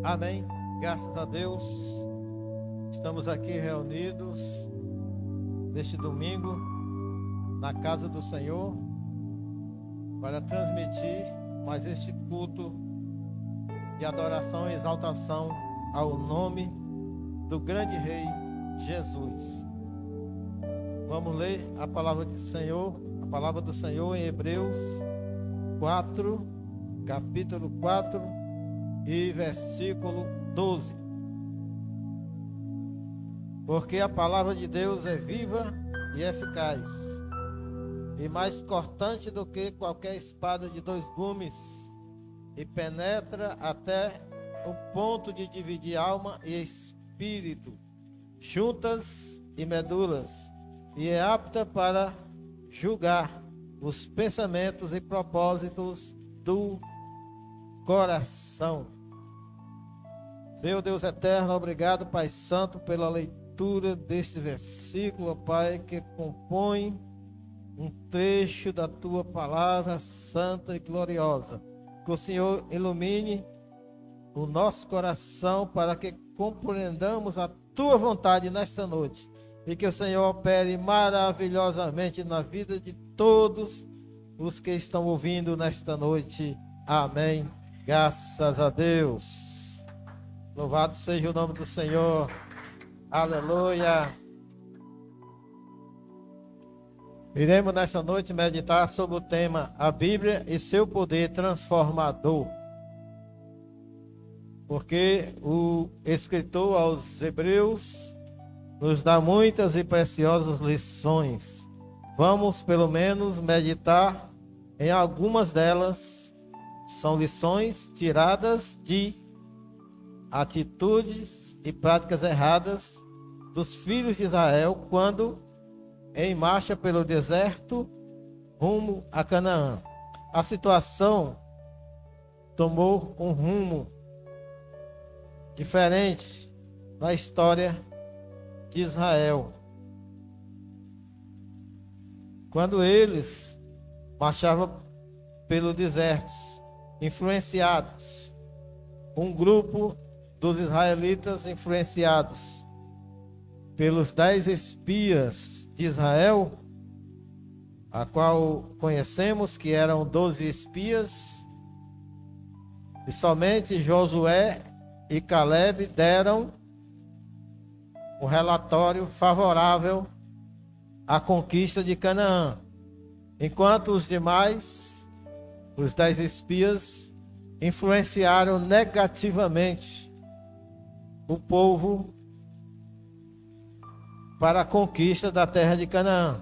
Amém. Graças a Deus. Estamos aqui reunidos neste domingo na casa do Senhor para transmitir mais este culto de adoração e exaltação ao nome do grande Rei Jesus. Vamos ler a palavra do Senhor em Hebreus 4, capítulo 4 e versículo 12. Porque a palavra de Deus é viva e eficaz, e mais cortante do que qualquer espada de dois gumes, e penetra até o ponto de dividir alma e espírito, juntas e medulas, e é apta para julgar os pensamentos e propósitos do coração. Meu Deus eterno, obrigado, Pai Santo, pela leitura deste versículo, Pai, que compõe um trecho da Tua palavra santa e gloriosa. Que o Senhor ilumine o nosso coração para que compreendamos a Tua vontade nesta noite. E que o Senhor opere maravilhosamente na vida de todos os que estão ouvindo nesta noite. Amém. Graças a Deus. Louvado seja o nome do Senhor. Aleluia. Iremos nesta noite meditar sobre o tema A Bíblia e seu poder transformador. Porque o escritor aos Hebreus nos dá muitas e preciosas lições. Vamos pelo menos meditar em algumas delas. São lições tiradas de atitudes e práticas erradas dos filhos de Israel quando em marcha pelo deserto rumo a Canaã. A situação tomou um rumo diferente na história de Israel. Quando eles marchavam pelo deserto, influenciados, um grupo dos israelitas influenciados pelos 10 espias de Israel, a qual conhecemos que eram 12 espias, e somente Josué e Caleb deram um relatório favorável à conquista de Canaã, enquanto os demais, os 10 espias, influenciaram negativamente o povo para a conquista da terra de Canaã.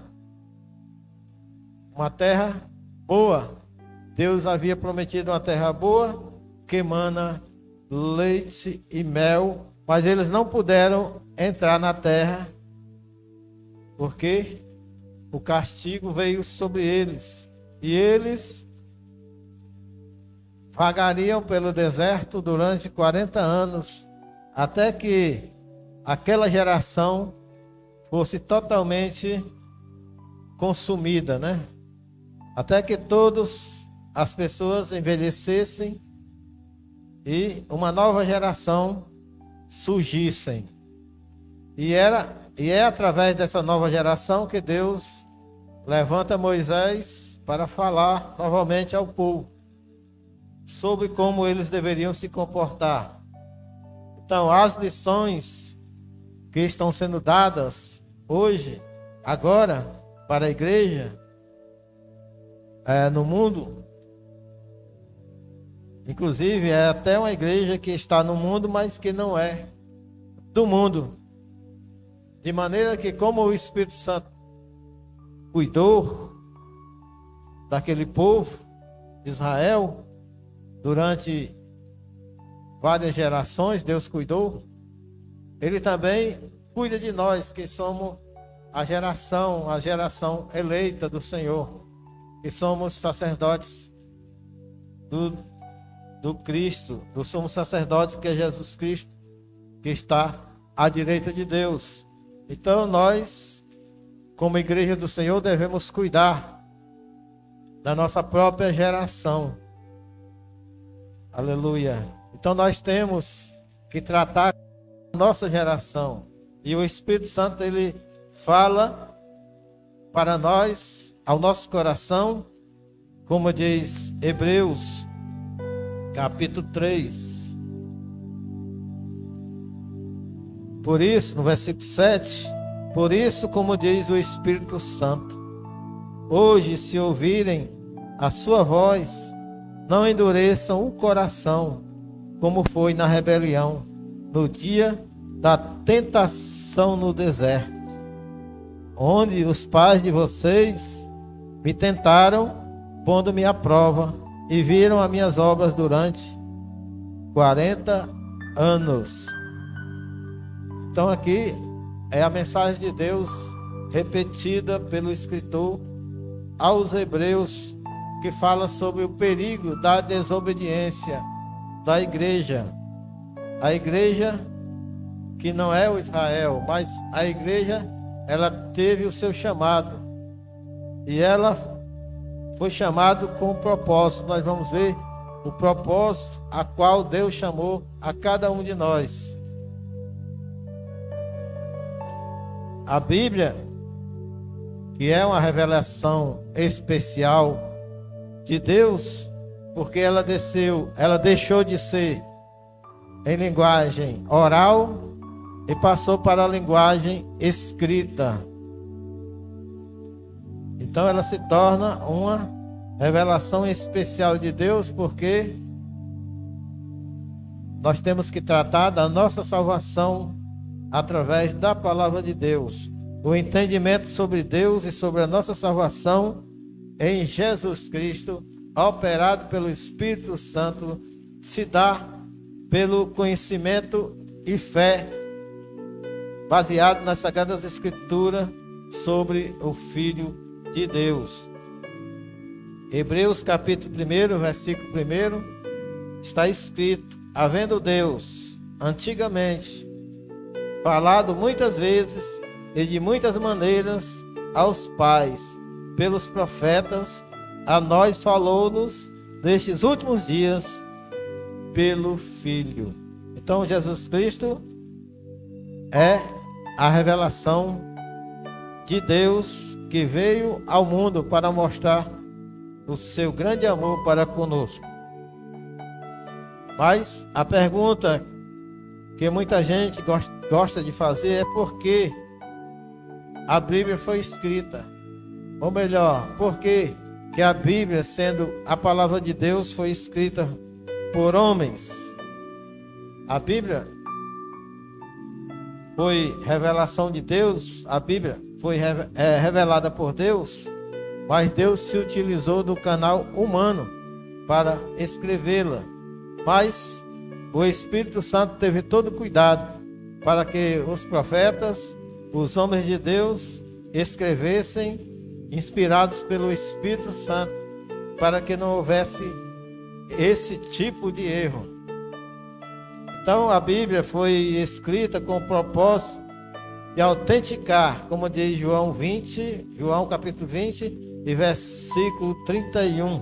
Uma terra boa. Deus havia prometido uma terra boa, que emana leite e mel, mas eles não puderam entrar na terra, porque o castigo veio sobre eles. E eles vagariam pelo deserto durante 40 anos, até que aquela geração fosse totalmente consumida, né? Até que todas as pessoas envelhecessem e uma nova geração surgissem. E é através dessa nova geração que Deus levanta Moisés para falar novamente ao povo sobre como eles deveriam se comportar. Então, as lições que estão sendo dadas hoje, agora, para a igreja, no mundo, inclusive é até uma igreja que está no mundo, mas que não é do mundo. De maneira que, como o Espírito Santo cuidou daquele povo de Israel durante várias gerações, Deus cuidou, Ele também cuida de nós, que somos a geração eleita do Senhor, que somos sacerdotes do Cristo, do sumo sacerdote, que é Jesus Cristo, que está à direita de Deus. Então nós, como igreja do Senhor, devemos cuidar da nossa própria geração. Aleluia. Então nós temos que tratar com a nossa geração. E o Espírito Santo, ele fala para nós, ao nosso coração, como diz Hebreus, capítulo 3. Por isso, no versículo 7, por isso, como diz o Espírito Santo, hoje, se ouvirem a sua voz, não endureçam o coração, como foi na rebelião, no dia da tentação no deserto, onde os pais de vocês me tentaram, pondo-me à prova, e viram as minhas obras durante 40 anos. Então aqui é a mensagem de Deus repetida pelo escritor aos Hebreus, que fala sobre o perigo da desobediência da igreja. A igreja que não é o Israel, mas a igreja, ela teve o seu chamado. E ela foi chamada com um propósito. Nós vamos ver o propósito a qual Deus chamou a cada um de nós. A Bíblia, que é uma revelação especial de Deus, porque ela deixou de ser em linguagem oral e passou para a linguagem escrita. Então ela se torna uma revelação especial de Deus, porque nós temos que tratar da nossa salvação através da palavra de Deus. O entendimento sobre Deus e sobre a nossa salvação em Jesus Cristo, operado pelo Espírito Santo, se dá pelo conhecimento e fé baseado nas Sagradas Escrituras sobre o Filho de Deus. Hebreus capítulo 1, versículo 1, está escrito: havendo Deus antigamente falado muitas vezes e de muitas maneiras aos pais pelos profetas, a nós falou-nos nestes últimos dias pelo Filho. Então Jesus Cristo é a revelação de Deus que veio ao mundo para mostrar o seu grande amor para conosco. Mas a pergunta que muita gente gosta de fazer é por que a Bíblia foi escrita. Ou melhor, por que a Bíblia, sendo a palavra de Deus, foi escrita por homens? A Bíblia foi revelação de Deus, a Bíblia foi revelada por Deus, mas Deus se utilizou do canal humano para escrevê-la. Mas o Espírito Santo teve todo cuidado para que os profetas, os homens de Deus, escrevessem inspirados pelo Espírito Santo, para que não houvesse esse tipo de erro. Então a Bíblia foi escrita com o propósito de autenticar, como diz João capítulo 20 e versículo 31.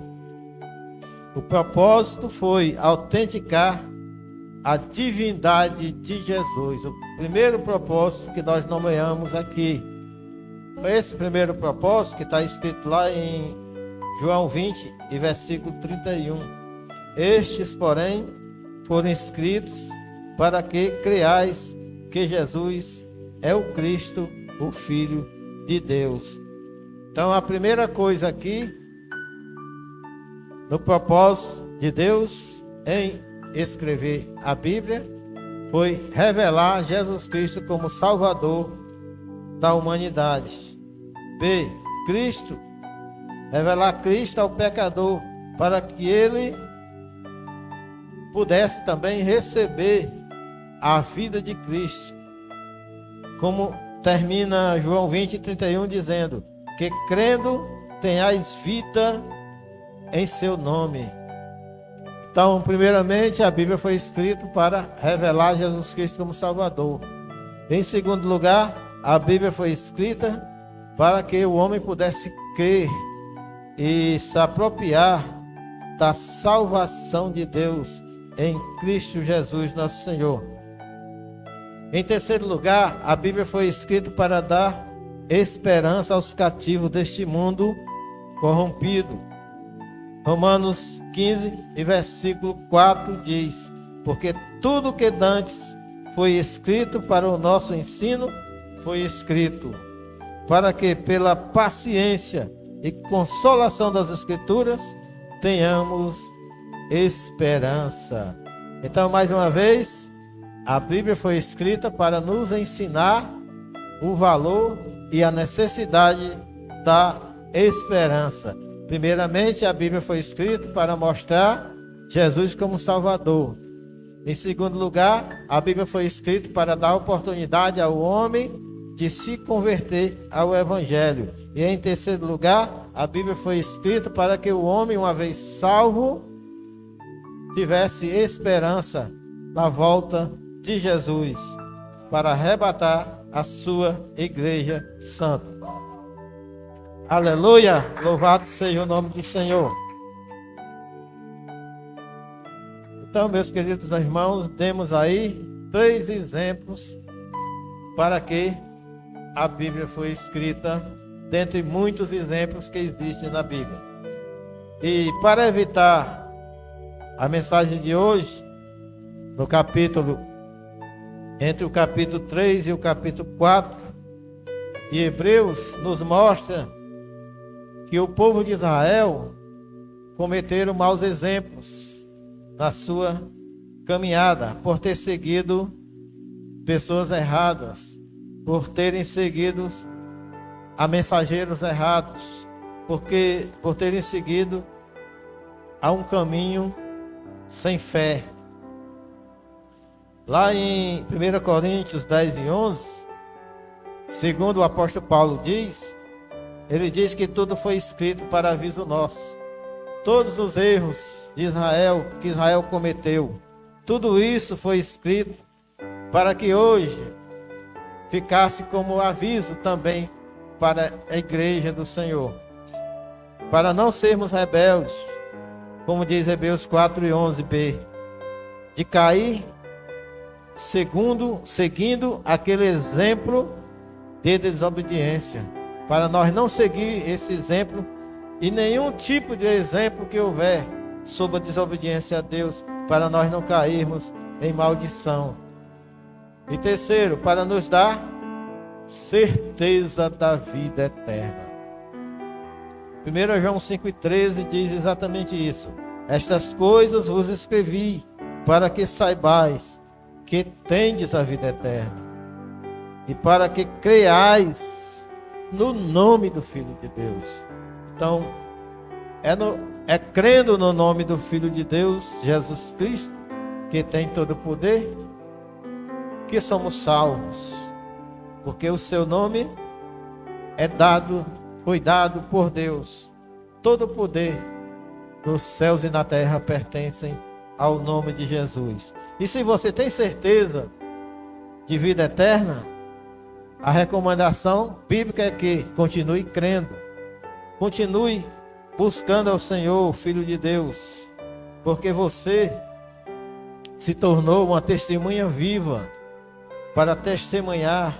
O propósito foi autenticar a divindade de Jesus. O primeiro propósito que nós nomeamos aqui. Esse primeiro propósito que está escrito lá em João 20 e versículo 31. Estes, porém, foram escritos para que creais que Jesus é o Cristo, o Filho de Deus. Então a primeira coisa aqui, no propósito de Deus em escrever a Bíblia, foi revelar Jesus Cristo como Salvador da humanidade. B. Cristo, revelar Cristo ao pecador, para que ele pudesse também receber a vida de Cristo. Como termina João 20, 31, dizendo que crendo tenhais vida em seu nome. Então, primeiramente, a Bíblia foi escrita para revelar Jesus Cristo como Salvador. Em segundo lugar, a Bíblia foi escrita para que o homem pudesse crer e se apropriar da salvação de Deus em Cristo Jesus, nosso Senhor. Em terceiro lugar, a Bíblia foi escrita para dar esperança aos cativos deste mundo corrompido. Romanos 15 e versículo 4 diz: porque tudo que dantes foi escrito para o nosso ensino, foi escrito para que pela paciência e consolação das Escrituras tenhamos esperança. Então, mais uma vez, a Bíblia foi escrita para nos ensinar o valor e a necessidade da esperança. Primeiramente, a Bíblia foi escrita para mostrar Jesus como Salvador. Em segundo lugar, a Bíblia foi escrita para dar oportunidade ao homem de se converter ao Evangelho. E em terceiro lugar, a Bíblia foi escrita para que o homem, uma vez salvo, tivesse esperança na volta de Jesus para arrebatar a sua igreja santa. Aleluia! Louvado seja o nome do Senhor. Então, meus queridos irmãos, temos aí 3 exemplos para que a Bíblia foi escrita, dentre muitos exemplos que existem na Bíblia. E para evitar a mensagem de hoje, no capítulo, entre o capítulo 3 e o capítulo 4 de Hebreus, nos mostra que o povo de Israel cometeram maus exemplos na sua caminhada, por ter seguido pessoas erradas, por terem seguido a mensageiros errados, por terem seguido a um caminho sem fé. Lá em 1 Coríntios 10 e 11, segundo o apóstolo Paulo diz, ele diz que tudo foi escrito para aviso nosso. Todos os erros de Israel, que Israel cometeu, tudo isso foi escrito para que hoje ficasse como aviso também para a igreja do Senhor. Para não sermos rebeldes, como diz Hebreus 4 e 11b, de cair seguindo aquele exemplo de desobediência. Para nós não seguir esse exemplo e nenhum tipo de exemplo que houver sobre a desobediência a Deus, para nós não cairmos em maldição. E terceiro, para nos dar certeza da vida eterna. 1 João 5,13 diz exatamente isso. Estas coisas vos escrevi para que saibais que tendes a vida eterna e para que creais no nome do Filho de Deus. Então, é crendo no nome do Filho de Deus, Jesus Cristo, que tem todo o poder, que somos salvos, porque o seu nome foi dado por Deus. Todo o poder nos céus e na terra pertencem ao nome de Jesus. E se você tem certeza de vida eterna, a recomendação bíblica é que continue crendo, continue buscando ao Senhor, o Filho de Deus, porque você se tornou uma testemunha viva para testemunhar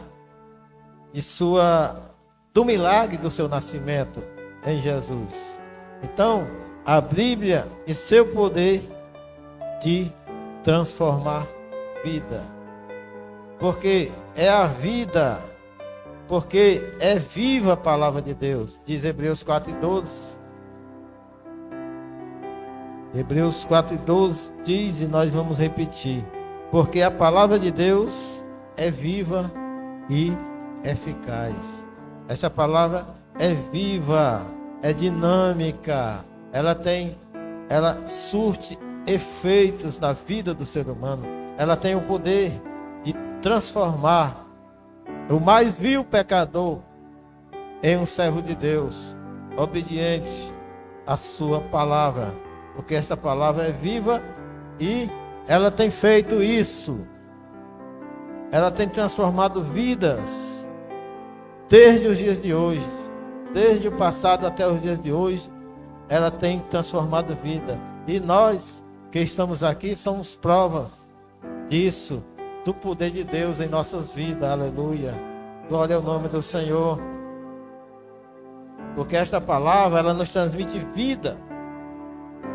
do milagre do seu nascimento em Jesus. Então, a Bíblia e seu poder de transformar vida, porque é a vida, porque é viva a palavra de Deus, diz Hebreus 4:12. Hebreus 4:12 diz, e nós vamos repetir, porque a palavra de Deus é viva e eficaz. Esta palavra é viva, é dinâmica, ela surte efeitos na vida do ser humano. Ela tem o poder de transformar o mais vil pecador em um servo de Deus, obediente à sua palavra, porque esta palavra é viva e ela tem feito isso. Ela tem transformado vidas desde os dias de hoje, desde o passado até os dias de hoje, ela tem transformado vida. E nós que estamos aqui somos provas disso, do poder de Deus em nossas vidas. Aleluia. Glória ao nome do Senhor. Porque esta palavra, ela nos transmite vida.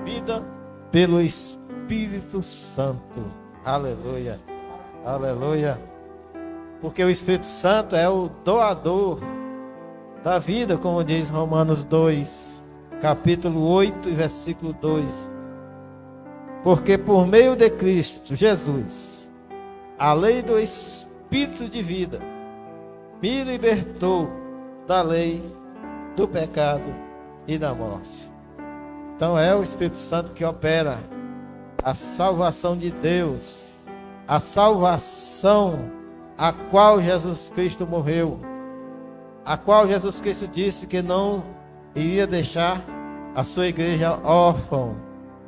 Vida pelo Espírito Santo. Aleluia. Aleluia. Porque o Espírito Santo é o doador da vida, como diz Romanos 2, capítulo 8 e versículo 2. Porque por meio de Cristo Jesus, a lei do Espírito de vida me libertou da lei do pecado e da morte. Então é o Espírito Santo que opera a salvação de Deus, a salvação a qual Jesus Cristo morreu, a qual Jesus Cristo disse que não iria deixar a sua igreja órfã,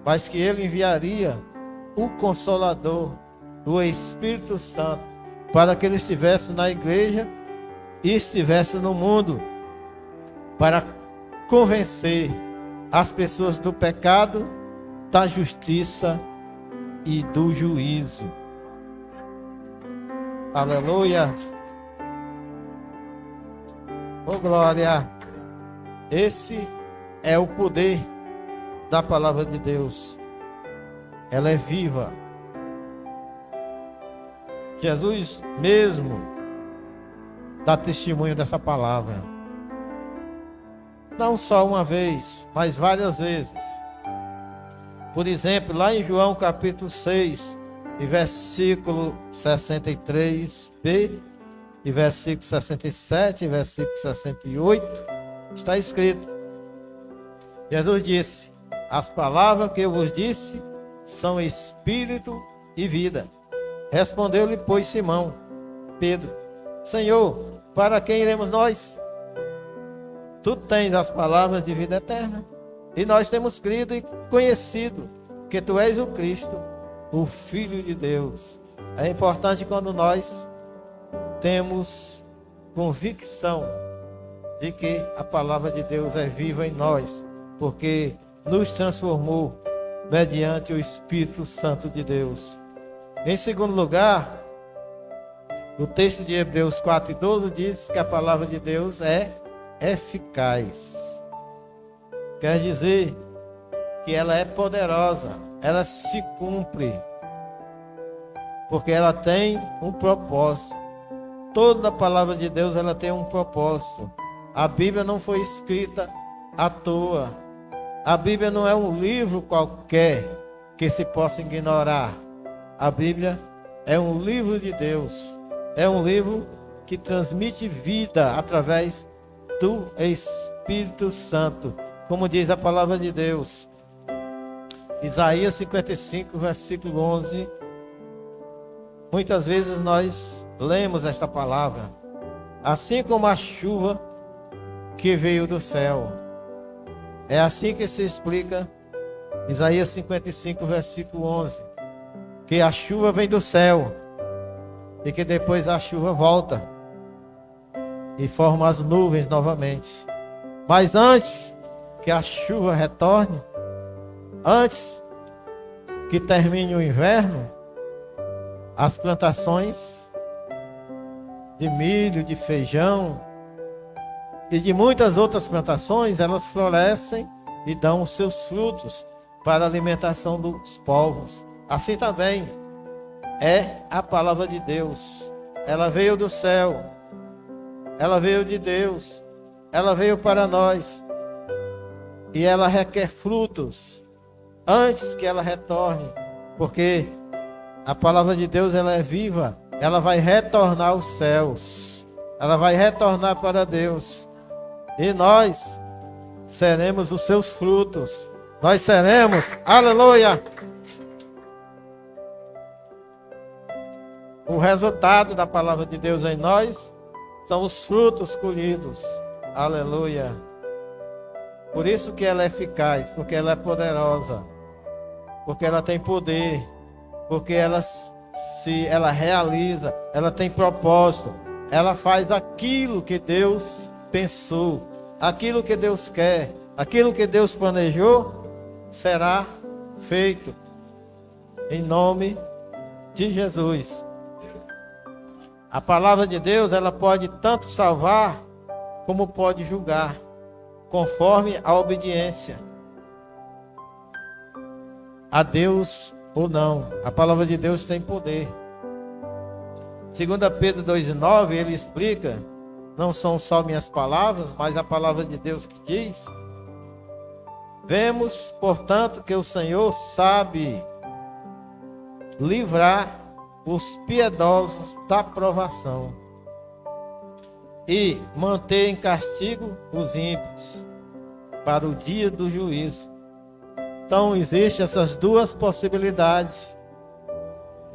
mas que ele enviaria o Consolador, o Espírito Santo, para que ele estivesse na igreja e estivesse no mundo, para convencer as pessoas do pecado, da justiça e do juízo. Aleluia. Oh glória. Esse é o poder da palavra de Deus. Ela é viva. Jesus mesmo dá testemunho dessa palavra. Não só uma vez, mas várias vezes. Por exemplo, lá em João capítulo 6, e versículo 63b, e versículo 67, e versículo 68, está escrito: Jesus disse: as palavras que eu vos disse são espírito e vida. Respondeu-lhe, pois, Simão Pedro: Senhor, para quem iremos nós? Tu tens as palavras de vida eterna, e nós temos crido e conhecido que tu és o Cristo, o Filho de Deus. É importante quando nós temos convicção de que a palavra de Deus é viva em nós, porque nos transformou mediante o Espírito Santo de Deus. Em segundo lugar, o texto de Hebreus 4:12 diz que a palavra de Deus é eficaz. Quer dizer que ela é poderosa, ela se cumpre, porque ela tem um propósito. Toda a palavra de Deus, ela tem um propósito. A Bíblia não foi escrita à toa. A Bíblia não é um livro qualquer que se possa ignorar. A Bíblia é um livro de Deus. É um livro que transmite vida através do Espírito Santo, como diz a palavra de Deus. Isaías 55, versículo 11. Muitas vezes nós lemos esta palavra. Assim como a chuva que veio do céu. É assim que se explica Isaías 55, versículo 11. Que a chuva vem do céu. E que depois a chuva volta. E forma as nuvens novamente. Mas antes que a chuva retorne, antes que termine o inverno, as plantações de milho, de feijão e de muitas outras plantações, elas florescem e dão os seus frutos para a alimentação dos povos. Assim também é a palavra de Deus. Ela veio do céu, ela veio de Deus, ela veio para nós e ela requer frutos antes que ela retorne, porque a palavra de Deus, ela é viva, ela vai retornar aos céus, ela vai retornar para Deus, e nós seremos os seus frutos, nós seremos, aleluia, o resultado da palavra de Deus em nós são os frutos colhidos, aleluia. Por isso que ela é eficaz, porque ela é poderosa, porque ela tem poder, porque ela realiza, ela tem propósito, ela faz aquilo que Deus pensou, aquilo que Deus quer, aquilo que Deus planejou, será feito em nome de Jesus. A palavra de Deus, ela pode tanto salvar como pode julgar, conforme a obediência a Deus ou não. A palavra de Deus tem poder. 2 Pedro 2,9, ele explica, não são só minhas palavras, mas a palavra de Deus que diz: vemos, portanto, que o Senhor sabe livrar os piedosos da provação e manter em castigo os ímpios para o dia do juízo. Então, existem essas duas possibilidades.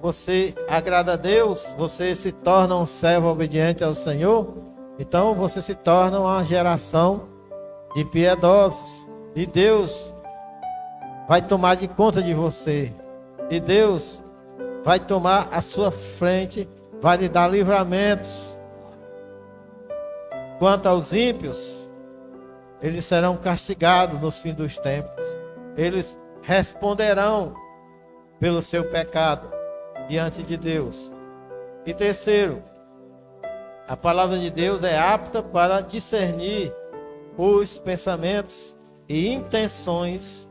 Você agrada a Deus, você se torna um servo obediente ao Senhor, então você se torna uma geração de piedosos. E Deus vai tomar de conta de você. E Deus vai tomar a sua frente, vai lhe dar livramentos. Quanto aos ímpios, eles serão castigados nos fins dos tempos. Eles responderão pelo seu pecado diante de Deus. E terceiro, a palavra de Deus é apta para discernir os pensamentos e intenções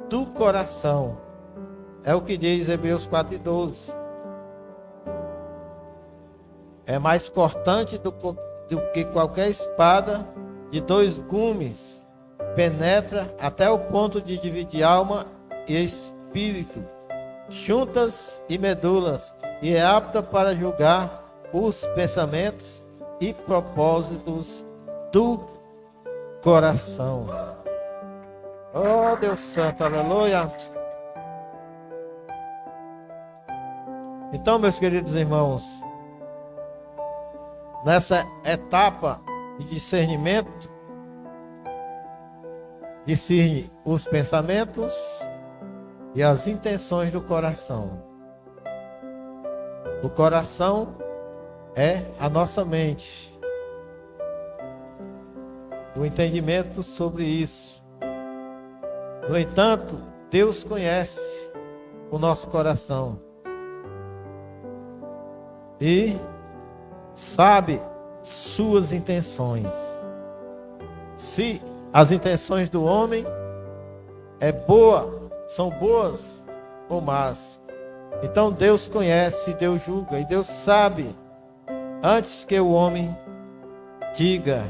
do coração. É o que diz Hebreus 4:12. É mais cortante do que qualquer espada de 2 gumes, penetra até o ponto de dividir alma e espírito, juntas e medulas, e é apta para julgar os pensamentos e propósitos do coração. Oh, Deus Santo, aleluia. Então, meus queridos irmãos, nessa etapa de discernimento, discerne os pensamentos e as intenções do coração. O coração é a nossa mente. O entendimento sobre isso. No entanto, Deus conhece o nosso coração e sabe suas intenções. Se as intenções do homem são boas ou más, então Deus conhece, Deus julga e Deus sabe antes que o homem diga.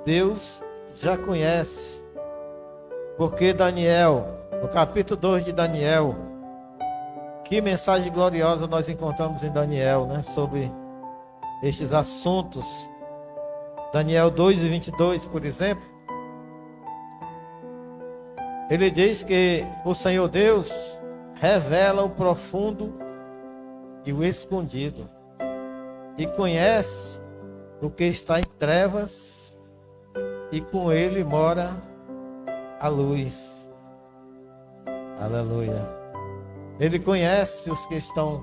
Deus já conhece, porque Daniel, no capítulo 2 de Daniel, que mensagem gloriosa nós encontramos em Daniel, né, sobre estes assuntos. Daniel 2:22, por exemplo, ele diz que o Senhor Deus revela o profundo e o escondido, e conhece o que está em trevas, e com ele mora a luz. Aleluia. Ele conhece os que estão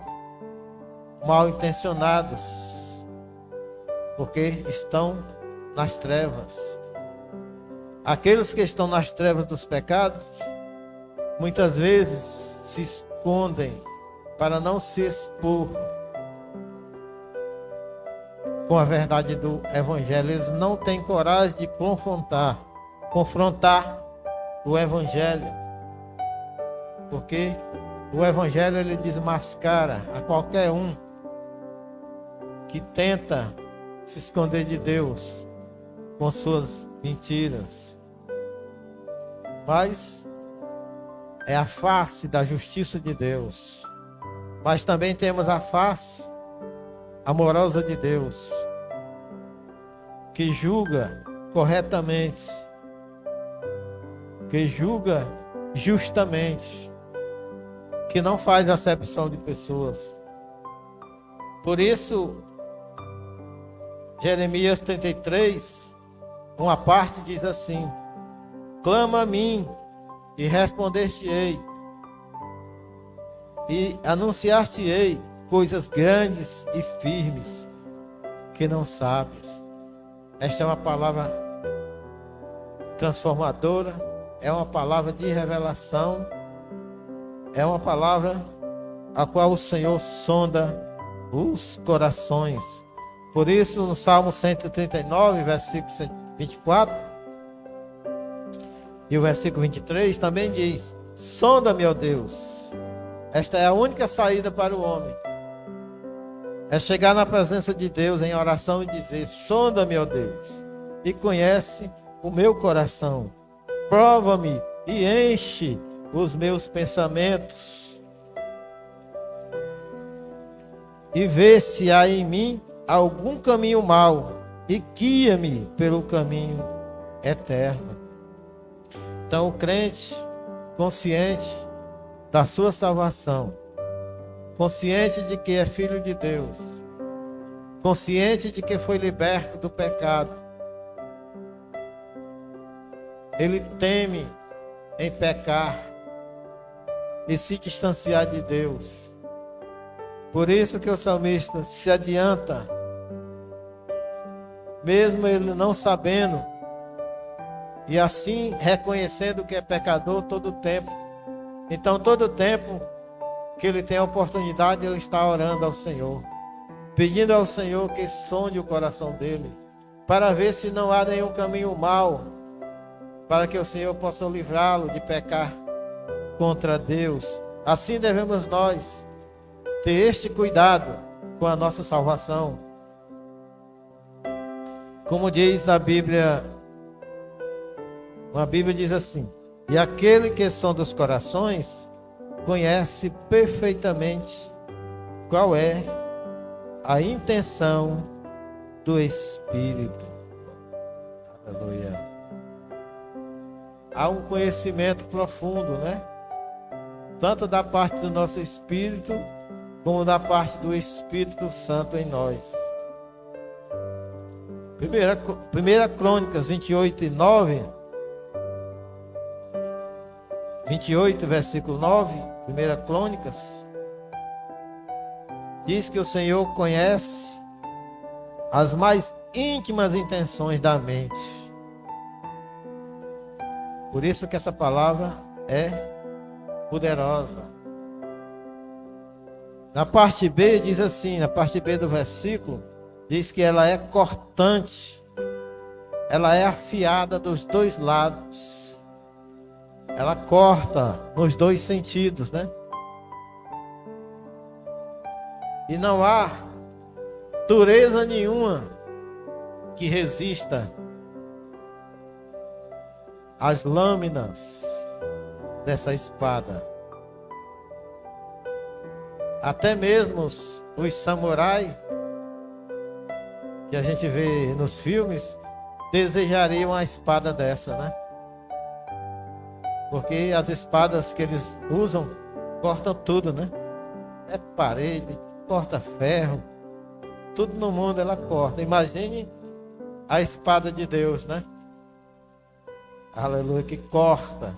mal intencionados, porque estão nas trevas. Aqueles que estão nas trevas dos pecados, muitas vezes se escondem para não se expor com a verdade do Evangelho. Eles não têm coragem de confrontar o Evangelho, porque o Evangelho, ele desmascara a qualquer um que tenta se esconder de Deus com suas mentiras. Mas é a face da justiça de Deus. Mas também temos a face amorosa de Deus, que julga corretamente, que julga justamente, que não faz acepção de pessoas. Por isso, Jeremias 33, uma parte diz assim: clama a mim e responder-te-ei, e anunciar-te-ei coisas grandes e firmes que não sabes. Esta é uma palavra transformadora, é uma palavra de revelação, é uma palavra a qual o Senhor sonda os corações. Por isso, no Salmo 139, versículo 24, e o versículo 23 também diz: sonda-me, ó Deus. Esta é a única saída para o homem. É chegar na presença de Deus em oração e dizer: sonda-me, ó Deus, e conhece o meu coração. Prova-me e enche os meus pensamentos. E vê se há em mim algum caminho mau, e guia-me pelo caminho eterno. Então, o crente, consciente da sua salvação, consciente de que é filho de Deus, consciente de que foi liberto do pecado, ele teme em pecar e se distanciar de Deus. Por isso que o salmista se adianta, mesmo ele não sabendo, e assim reconhecendo que é pecador todo o tempo. Então, todo o tempo que ele tem a oportunidade, ele está orando ao Senhor, pedindo ao Senhor que sonde o coração dele, para ver se não há nenhum caminho mau, para que o Senhor possa livrá-lo de pecar contra Deus. Assim devemos nós ter este cuidado com a nossa salvação. Como diz a Bíblia, a Bíblia diz assim: e aquele que sonda os corações conhece perfeitamente qual é a intenção do Espírito. Aleluia. Há um conhecimento profundo, né? Tanto da parte do nosso espírito, como da parte do Espírito Santo em nós. Primeira Crônicas 28:9. 28, versículo 9, 1 Crônicas, diz que o Senhor conhece as mais íntimas intenções da mente. Por isso que essa palavra é poderosa. Na parte B diz assim, na parte B do versículo, diz que ela é cortante, ela é afiada dos dois lados. Ela corta nos dois sentidos, né? E não há dureza nenhuma que resista às lâminas dessa espada. Até mesmo os samurais que a gente vê nos filmes desejariam uma espada dessa, né? Porque as espadas que eles usam cortam tudo, né? É parede, corta ferro, tudo no mundo ela corta. Imagine a espada de Deus, né? Aleluia, que corta,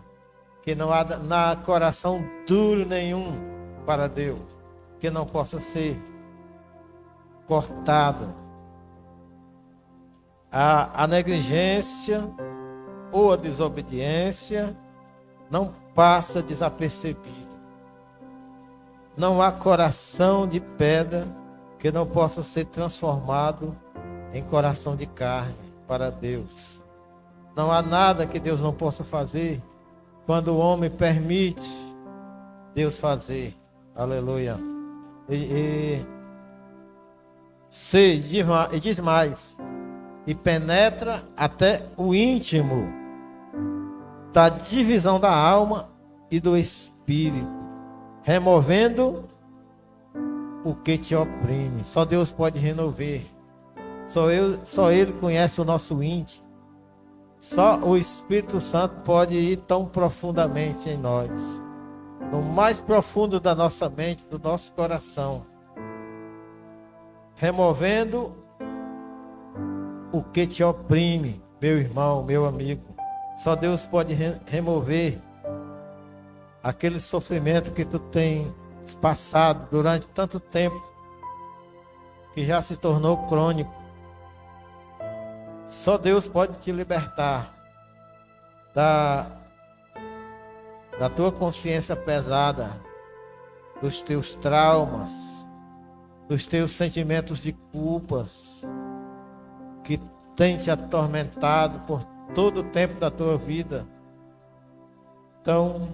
que não há na coração duro nenhum para Deus, que não possa ser cortado. A negligência ou a desobediência não passa desapercebido. Não há coração de pedra que não possa ser transformado em coração de carne para Deus. Não há nada que Deus não possa fazer quando o homem permite Deus fazer. Aleluia. E diz mais: e penetra até o íntimo da divisão da alma e do espírito, removendo o que te oprime. Só Deus pode remover. Só Ele conhece o nosso íntimo. Só o Espírito Santo pode ir tão profundamente em nós, no mais profundo da nossa mente, do nosso coração, removendo o que te oprime, meu irmão, meu amigo. Só Deus pode remover aquele sofrimento que tu tem passado durante tanto tempo, que já se tornou crônico. Só Deus pode te libertar da tua consciência pesada, dos teus traumas, dos teus sentimentos de culpas que tem te atormentado por todo o tempo da tua vida. Então,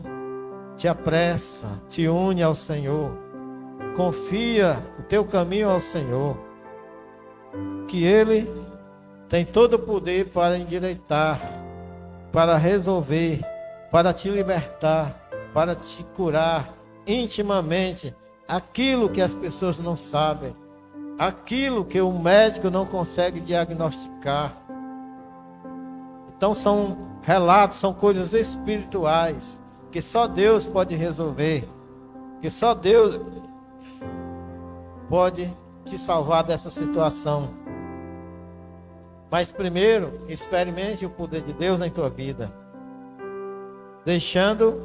te apressa, te une ao Senhor, confia o teu caminho ao Senhor, que Ele tem todo o poder para endireitar, para resolver, para te libertar, para te curar intimamente aquilo que as pessoas não sabem, aquilo que o médico não consegue diagnosticar. Então são relatos, são coisas espirituais que só Deus pode resolver, que só Deus pode te salvar dessa situação. Mas primeiro, experimente o poder de Deus na tua vida, deixando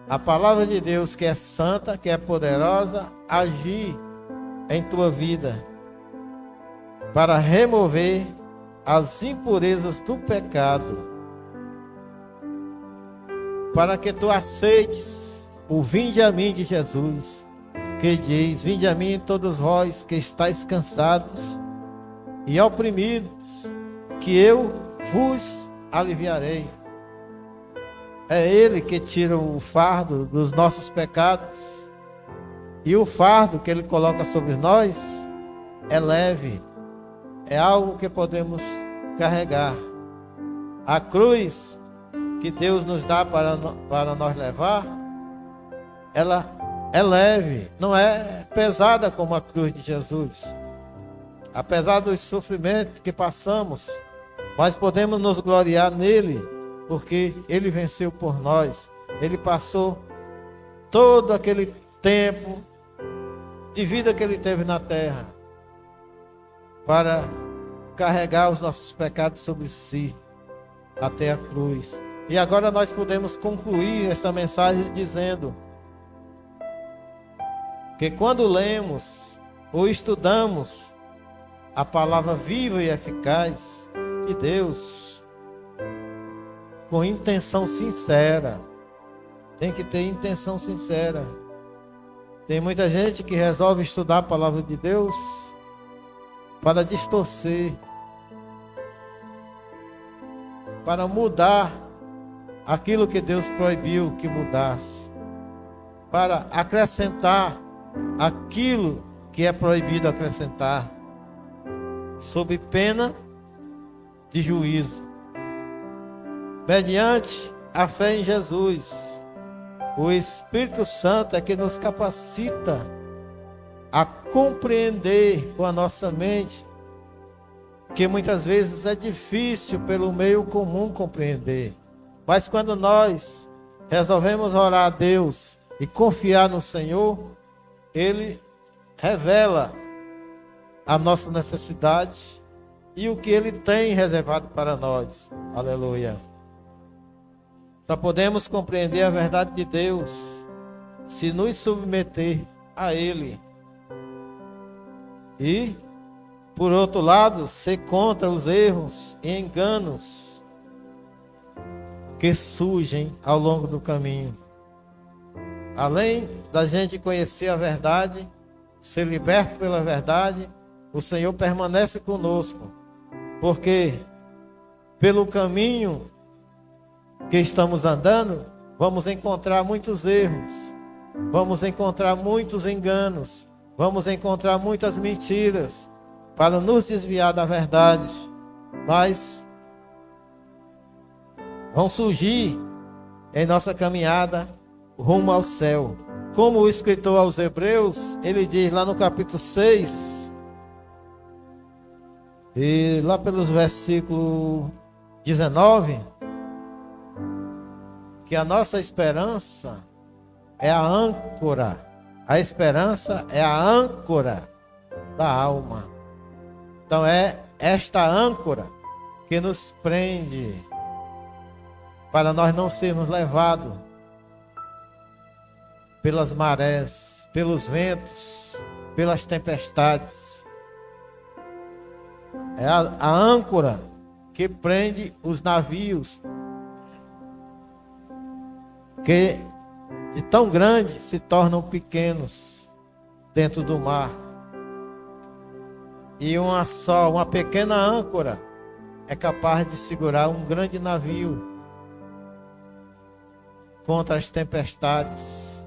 a palavra de Deus, que é santa, que é poderosa, agir em tua vida para remover as impurezas do pecado, para que tu aceites o vinde a mim de Jesus, que diz: vinde a mim todos vós que estáis cansados e oprimidos, que eu vos aliviarei. É Ele que tira o fardo dos nossos pecados, e o fardo que Ele coloca sobre nós é leve, é algo que podemos carregar. A cruz que Deus nos dá para nós levar, ela é leve, não é pesada como a cruz de Jesus. Apesar dos sofrimentos que passamos, nós podemos nos gloriar nele, porque Ele venceu por nós. Ele passou todo aquele tempo de vida que Ele teve na terra para carregar os nossos pecados sobre si até a cruz. E agora nós podemos concluir esta mensagem dizendo que quando lemos ou estudamos a palavra viva e eficaz de Deus, com intenção sincera, tem que ter intenção sincera. Tem muita gente que resolve estudar a palavra de Deus para distorcer, para mudar aquilo que Deus proibiu que mudasse, para acrescentar aquilo que é proibido acrescentar, sob pena de juízo. Mediante a fé em Jesus, o Espírito Santo é que nos capacita a compreender com a nossa mente, que muitas vezes é difícil pelo meio comum compreender. Mas quando nós resolvemos orar a Deus e confiar no Senhor, Ele revela a nossa necessidade e o que Ele tem reservado para nós. Aleluia. Só podemos compreender a verdade de Deus se nos submeter a Ele. E, por outro lado, ser contra os erros e enganos que surgem ao longo do caminho. Além da gente conhecer a verdade, ser liberto pela verdade, o Senhor permanece conosco, porque pelo caminho que estamos andando, vamos encontrar muitos erros, vamos encontrar muitos enganos, vamos encontrar muitas mentiras para nos desviar da verdade, mas vão surgir em nossa caminhada rumo ao céu. Como o escritor aos Hebreus, ele diz lá no capítulo 6, e lá pelos versículos 19, que a nossa esperança é a âncora. A esperança é a âncora da alma. Então é esta âncora que nos prende para nós não sermos levados pelas marés, pelos ventos, pelas tempestades. É a âncora que prende os navios que e tão grandes se tornam pequenos dentro do mar. E uma pequena âncora é capaz de segurar um grande navio contra as tempestades.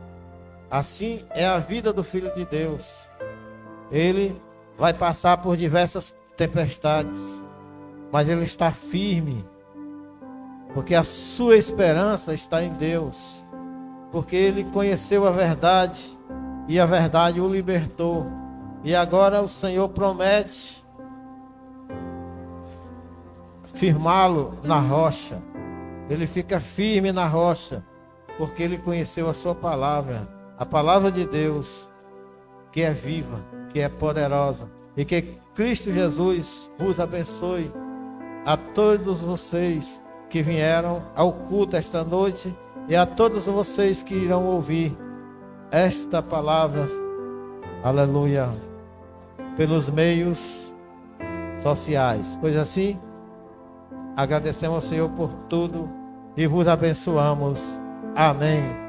Assim é a vida do Filho de Deus. Ele vai passar por diversas tempestades, mas ele está firme, porque a sua esperança está em Deus, porque ele conheceu a verdade e a verdade o libertou. E agora o Senhor promete firmá-lo na rocha. Ele fica firme na rocha, porque ele conheceu a sua palavra, a palavra de Deus, que é viva, que é poderosa. E que Cristo Jesus vos abençoe, a todos vocês que vieram ao culto esta noite, e a todos vocês que irão ouvir esta palavra, aleluia, pelos meios sociais. Pois assim, agradecemos ao Senhor por tudo e vos abençoamos. Amém.